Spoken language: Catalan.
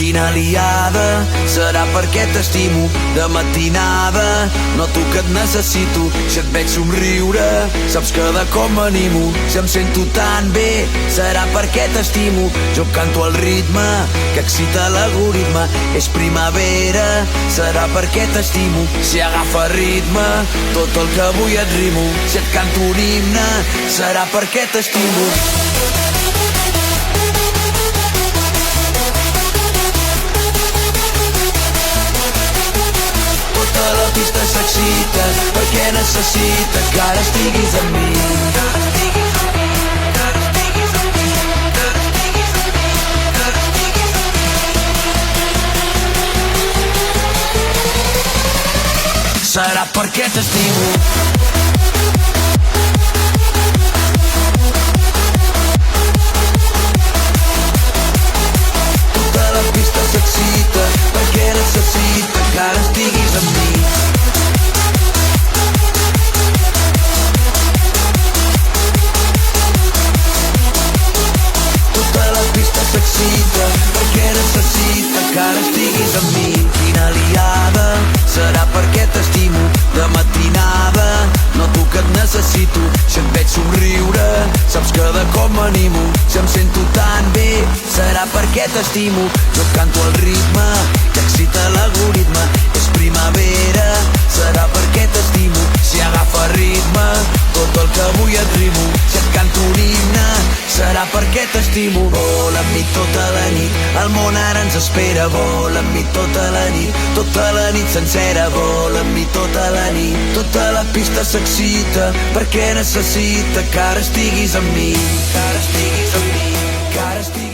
Quina liada, serà perquè t'estimo. De matinada noto que et necessito. Si et veig somriure, saps que de com m'animo. Si em sento tan bé, serà perquè t'estimo. Jo canto al ritme que excita l'algoritme. És primavera, serà perquè t'estimo. Si agafa ritme, tot el que vull et rimo. Si et canto un himne, serà perquè t'estimo. La pista s'excita perquè necessita que ara estiguis amb mi. Serà perquè t'estimo. Tota la pista s'excita perquè necessita que ara estiguis amb mi. S'excita perquè necessita que ara estiguis amb mi. Quina liada, serà perquè t'estimo. De matinada noto que et necessito. Si et veig somriure, saps que de com m'animo. Si em sento tan bé, serà perquè t'estimo. Jo canto al ritme que excita l'algoritme. És primavera, serà perquè t'estimo. Si agafa ritme, tot el que vull et rimo. Si et canto un himne, serà perquè t'estimo. Vola amb mi tota la nit, el món ara ens espera. Vola amb mi tota la nit sencera. Vola amb mi tota la nit, tota la pista s'excita perquè necessita que ara estiguis amb mi. Que ara estiguis amb mi, que ara estiguis